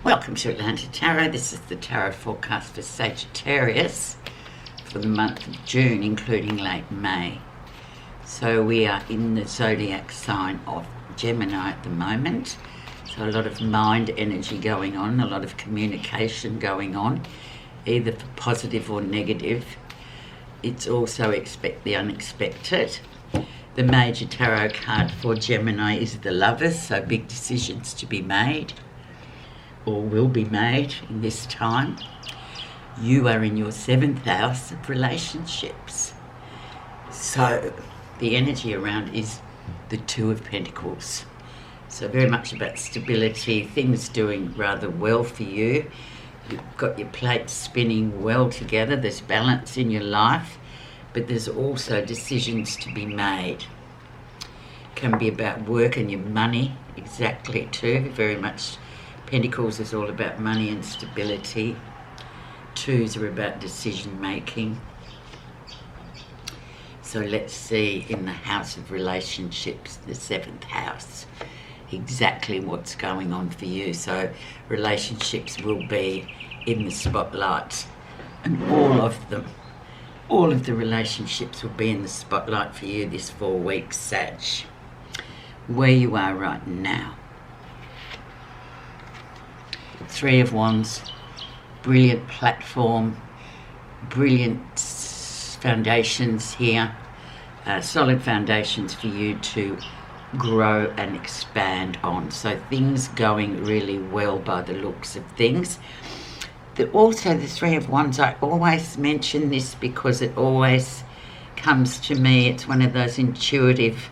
Welcome to Atlanta Tarot. This is the tarot forecast for Sagittarius for the month of June, including late May. So we are in the zodiac sign of Gemini at the moment. So a lot of mind energy going on, a lot of communication going on, either for positive or negative. It's also expect the unexpected. The major tarot card for Gemini is the Lovers, so big decisions to be made or will be made in this time. You are in your 7th house of relationships. So the energy around is the Two of Pentacles. So very much about stability, things doing rather well for you. You've got your plates spinning well together. There's balance in your life, but there's also decisions to be made. Can be about work and your money, exactly too. Very much Pentacles is all about money and stability. Twos are about decision making. So let's see in the house of relationships, the 7th house, exactly what's going on for you. So relationships will be in the spotlight, and all of the relationships will be in the spotlight for you this 4 weeks, Sag. Where you are right now. 3 of Wands, brilliant platform, brilliant foundations here, solid foundations for you to grow and expand on. So things going really well by the looks of things. Also the 3 of Wands, I always mention this because it always comes to me. It's one of those intuitive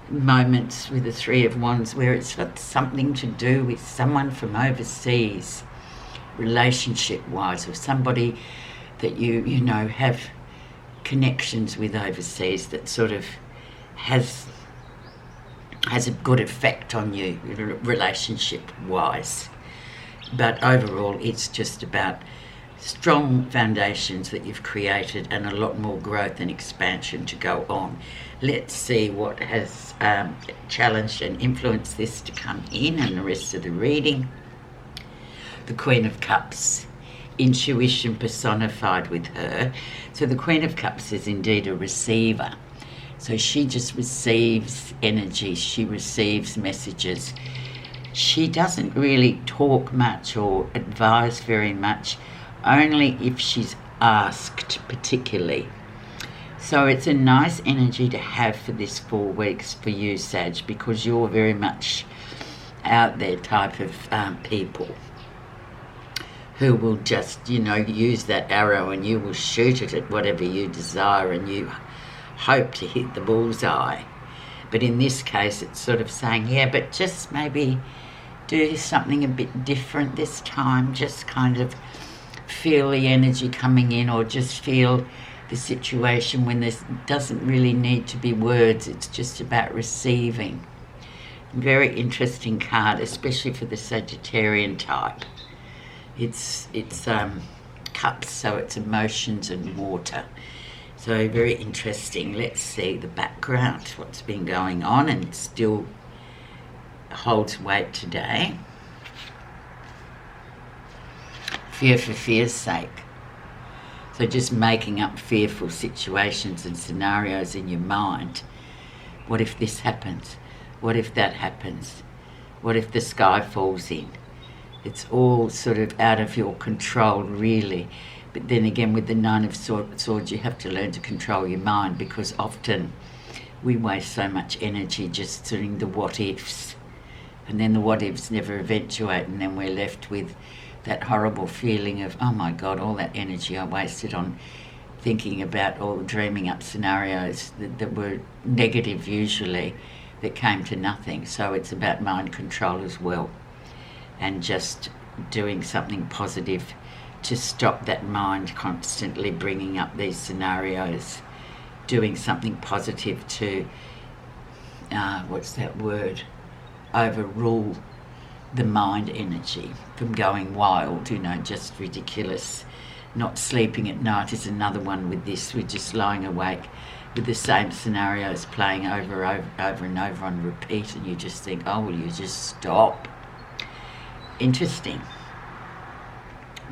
moments with the 3 of Wands where it's got something to do with someone from overseas, relationship wise, or somebody that you know have connections with overseas that sort of has a good effect on you relationship wise. But overall it's just about strong foundations that you've created and a lot more growth and expansion to go on. Let's see what has challenged and influenced this to come in and the rest of the reading. The Queen of Cups, intuition personified with her. So the Queen of Cups is indeed a receiver. So she just receives energy, she receives messages. She doesn't really talk much or advise very much, only if she's asked particularly. So it's a nice energy to have for this 4 weeks for you, Sag, because you're very much out there type of people who will just, use that arrow and you will shoot it at whatever you desire and you hope to hit the bullseye. But in this case, it's sort of saying, yeah, but just maybe do something a bit different this time. Just kind of feel the energy coming in, or just feel the situation when there doesn't really need to be words. It's just about receiving. Very interesting card, especially for the Sagittarian type. It's cups, so it's emotions and water. So very interesting. Let's see the background, what's been going on and still holds weight today. Fear for fear's sake. So just making up fearful situations and scenarios in your mind. What if this happens? What if that happens? What if the sky falls in? It's all sort of out of your control, really. But then again, with the 9 of Swords, you have to learn to control your mind, because often we waste so much energy just doing the what ifs. And then the what ifs never eventuate, and then we're left with that horrible feeling of, oh my God, all that energy I wasted on thinking about all dreaming up scenarios that were negative usually, that came to nothing. So it's about mind control as well, and just doing something positive to stop that mind constantly bringing up these scenarios, doing something positive to, overrule the mind energy from going wild, just ridiculous. Not sleeping at night is another one with this. We're just lying awake with the same scenarios playing over and over on repeat, and you just think, oh, will you just stop? interesting,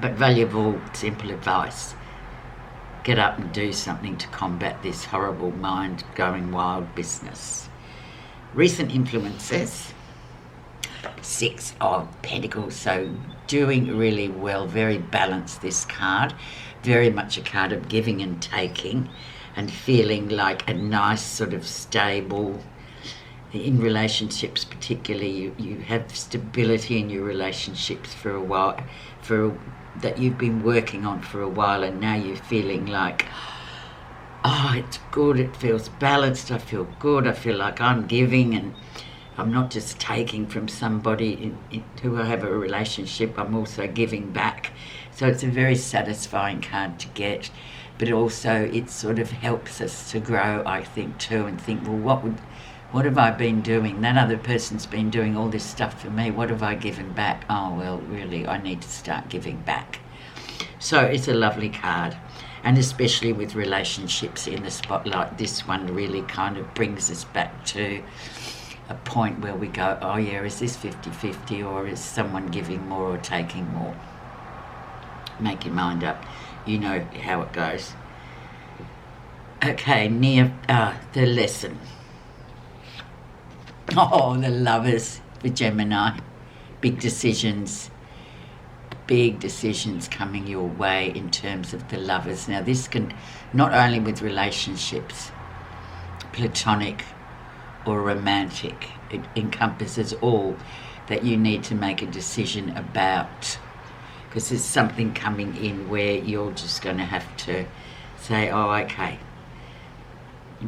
but valuable, simple advice. Get up and do something to combat this horrible mind going wild business. Recent influences, 6 of Pentacles, so doing really well, very balanced this card, very much a card of giving and taking and feeling like a nice sort of stable, in relationships particularly, you have stability in your relationships for a while, that you've been working on for a while, and now you're feeling like, oh, it's good, it feels balanced, I feel good, I feel like I'm giving and I'm not just taking from somebody who I have a relationship, I'm also giving back. So it's a very satisfying card to get, but also it sort of helps us to grow, I think, too, and think, well, what have I been doing? That other person's been doing all this stuff for me. What have I given back? Oh, well, really, I need to start giving back. So it's a lovely card. And especially with relationships in the spotlight, this one really kind of brings us back to a point where we go, oh yeah, is this 50-50 or is someone giving more or taking more? Make your mind up. You know how it goes. Okay, the lesson. Oh, the Lovers for Gemini. Big decisions coming your way in terms of the Lovers. Now, this can, not only with relationships, platonic or romantic, it encompasses all that you need to make a decision about, because there's something coming in where you're just going to have to say, oh, okay,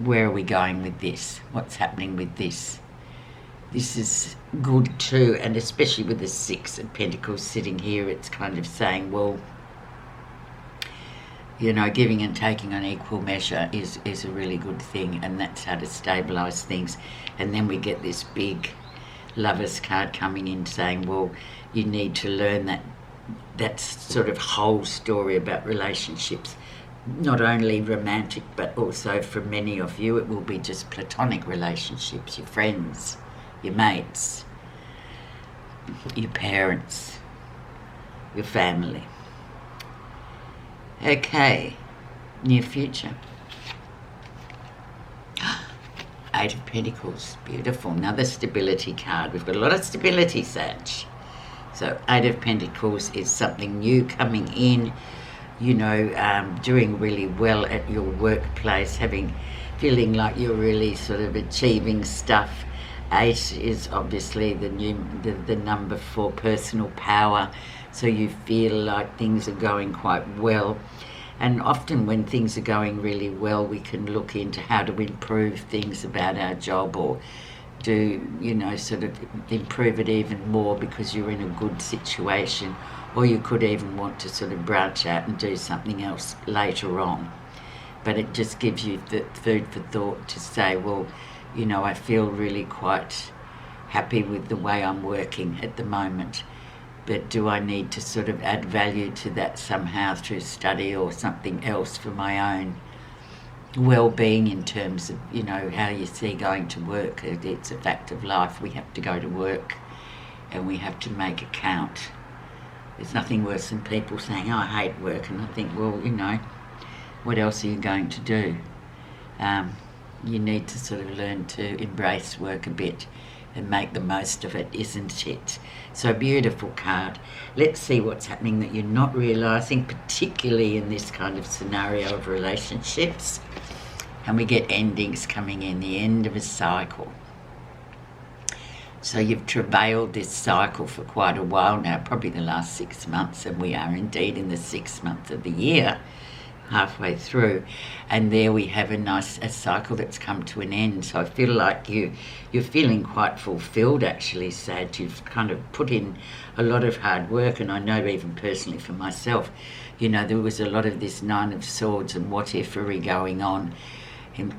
where are we going with this? What's happening with this? This is good too, and especially with the 6 of Pentacles sitting here, it's kind of saying, well, you know, giving and taking on equal measure is a really good thing, and that's how to stabilise things. And then we get this big Lovers card coming in saying, well, you need to learn that sort of whole story about relationships, not only romantic, but also for many of you, it will be just platonic relationships, your friends, your mates, your parents, your family. Okay, near future. 8 of Pentacles, beautiful. Another stability card. We've got a lot of stability, Sag. So 8 of Pentacles is something new coming in, you know, doing really well at your workplace, feeling like you're really sort of achieving stuff. 8 is obviously the number for personal power, so you feel like things are going quite well. And often when things are going really well, we can look into how to improve things about our job, or do, you know, sort of improve it even more because you're in a good situation, or you could even want to sort of branch out and do something else later on. But it just gives you the food for thought to say, well, you know, I feel really quite happy with the way I'm working at the moment, but do I need to sort of add value to that somehow through study or something else for my own well-being in terms of, you know, how you see going to work. It's a fact of life. We have to go to work and we have to make it count. There's nothing worse than people saying, oh, I hate work, and I think, well, you know, what else are you going to do? You need to sort of learn to embrace work a bit and make the most of it, isn't it? So beautiful card. Let's see what's happening that you're not realising, particularly in this kind of scenario of relationships. And we get endings coming in, the end of a cycle. So you've travailed this cycle for quite a while now, probably the last 6 months, and we are indeed in the 6th month of the year, halfway through, and there we have a cycle that's come to an end. So I feel like you're feeling quite fulfilled, actually, Sag. You've kind of put in a lot of hard work, and I know even personally for myself, you know, there was a lot of this 9 of Swords and what-ifery going on in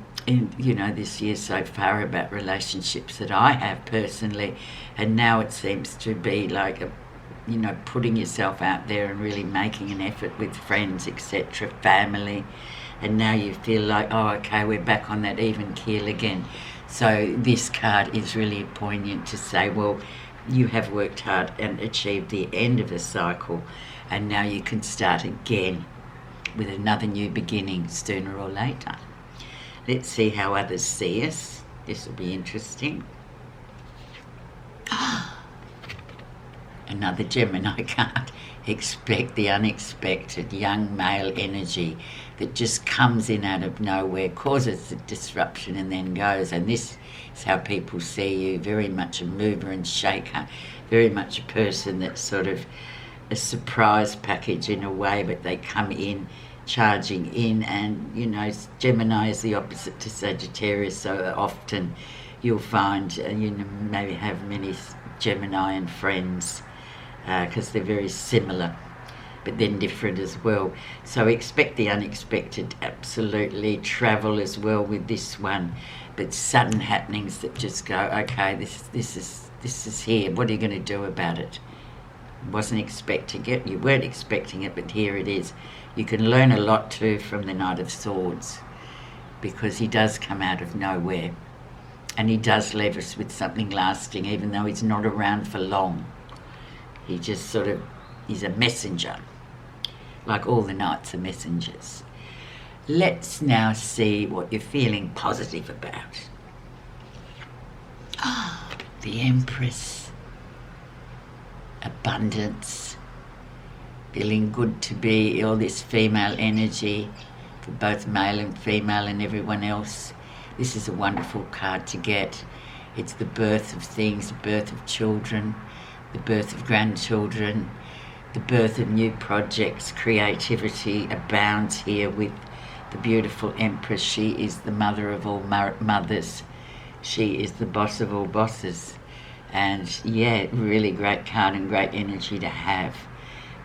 you know, this year so far about relationships that I have personally, and now it seems to be like you know, putting yourself out there and really making an effort with friends, etc., family, and now you feel like, oh, okay, we're back on that even keel again. So this card is really poignant to say, well, you have worked hard and achieved the end of a cycle, and now you can start again with another new beginning sooner or later. Let's see how others see us. This will be interesting. Another Gemini card. Expect the unexpected. Young male energy that just comes in out of nowhere, causes the disruption and then goes. And this is how people see you. Very much a mover and shaker. Very much a person that's sort of a surprise package in a way, but they come in charging in. And, you know, Gemini is the opposite to Sagittarius, so often you'll find, you know, maybe have many Geminian friends, because they're very similar but then different as well. So expect the unexpected. Absolutely. Travel as well with this one, but sudden happenings that just go, okay, this is here, what are you going to do about it? Wasn't expecting it, you weren't expecting it, but here it is. You can learn a lot too from the Knight of Swords, because he does come out of nowhere and he does leave us with something lasting, even though he's not around for long. He just sort of, he's a messenger, like all the knights are messengers. Let's now see what you're feeling positive about. The Empress. Abundance. Feeling good to be all this female energy for both male and female and everyone else. This is a wonderful card to get. It's the birth of things, the birth of children, the birth of grandchildren, the birth of new projects. Creativity abounds here with the beautiful Empress. She is the mother of all mothers. She is the boss of all bosses. And yeah, really great card and great energy to have.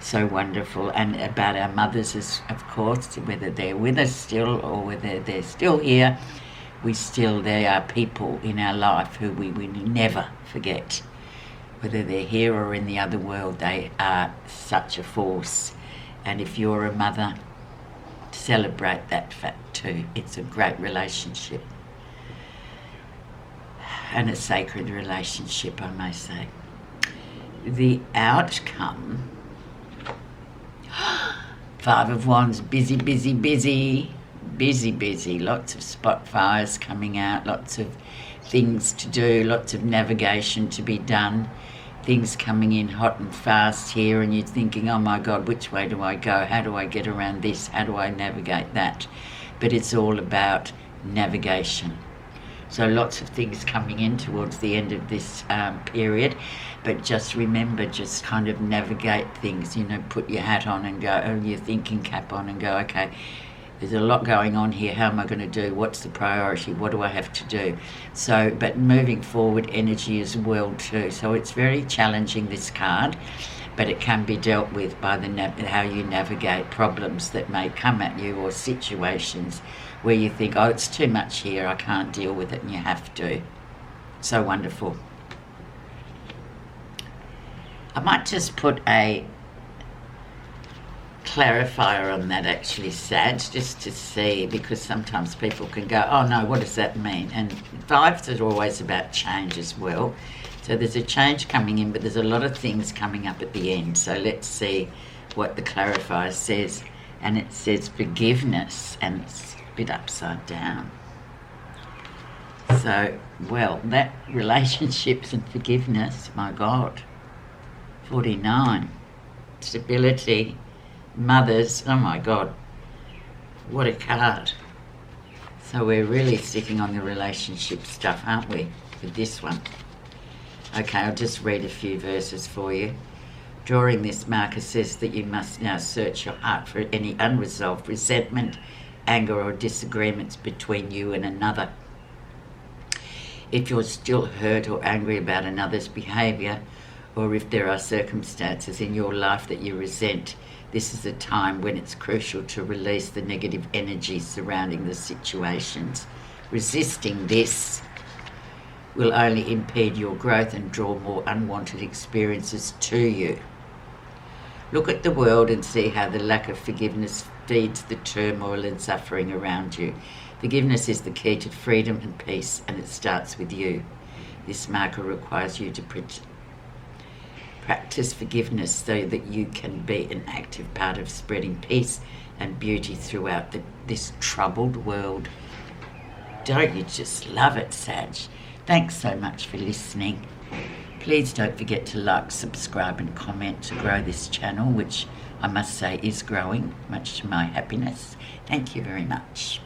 So wonderful. And about our mothers, of course, whether they're with us still or whether they're still here, they are people in our life who we never forget. Whether they're here or in the other world, they are such a force. And if you're a mother, celebrate that fact too. It's a great relationship. And a sacred relationship, I may say. The outcome, 5 of Wands, busy, busy, busy, busy, busy. Lots of spot fires coming out, lots of things to do, lots of navigation to be done. Things coming in hot and fast here, and you're thinking, oh my God, which way do I go? How do I get around this? How do I navigate that? But it's all about navigation. So lots of things coming in towards the end of this period, but just remember, just kind of navigate things, you know, put your hat on and go, your thinking cap on and go, okay, there's a lot going on here. How am I going to do? What's the priority? What do I have to do? So, but moving forward energy as well too. So it's very challenging, this card, but it can be dealt with by how you navigate problems that may come at you, or situations where you think, oh, it's too much here, I can't deal with it, and you have to. So wonderful. I might just put a clarifier on that, actually, Sag, just to see, because sometimes people can go, oh no, what does that mean? And 5s are always about change as well. So there's a change coming in, but there's a lot of things coming up at the end. So let's see what the clarifier says. And it says forgiveness, and it's a bit upside down. So, well, that relationships and forgiveness, my God. 49. Stability. Mothers, oh my God, what a card. So we're really sticking on the relationship stuff, aren't we, with this one? Okay, I'll just read a few verses for you. Drawing this marker says that you must now search your heart for any unresolved resentment, anger or disagreements between you and another. If you're still hurt or angry about another's behaviour, or if there are circumstances in your life that you resent, this is a time when it's crucial to release the negative energy surrounding the situations. Resisting this will only impede your growth and draw more unwanted experiences to you. Look at the world and see how the lack of forgiveness feeds the turmoil and suffering around you. Forgiveness is the key to freedom and peace, and it starts with you. This marker requires you to Practice forgiveness so that you can be an active part of spreading peace and beauty throughout this troubled world. Don't you just love it, Sag? Thanks so much for listening. Please don't forget to like, subscribe and comment to grow this channel, which I must say is growing, much to my happiness. Thank you very much.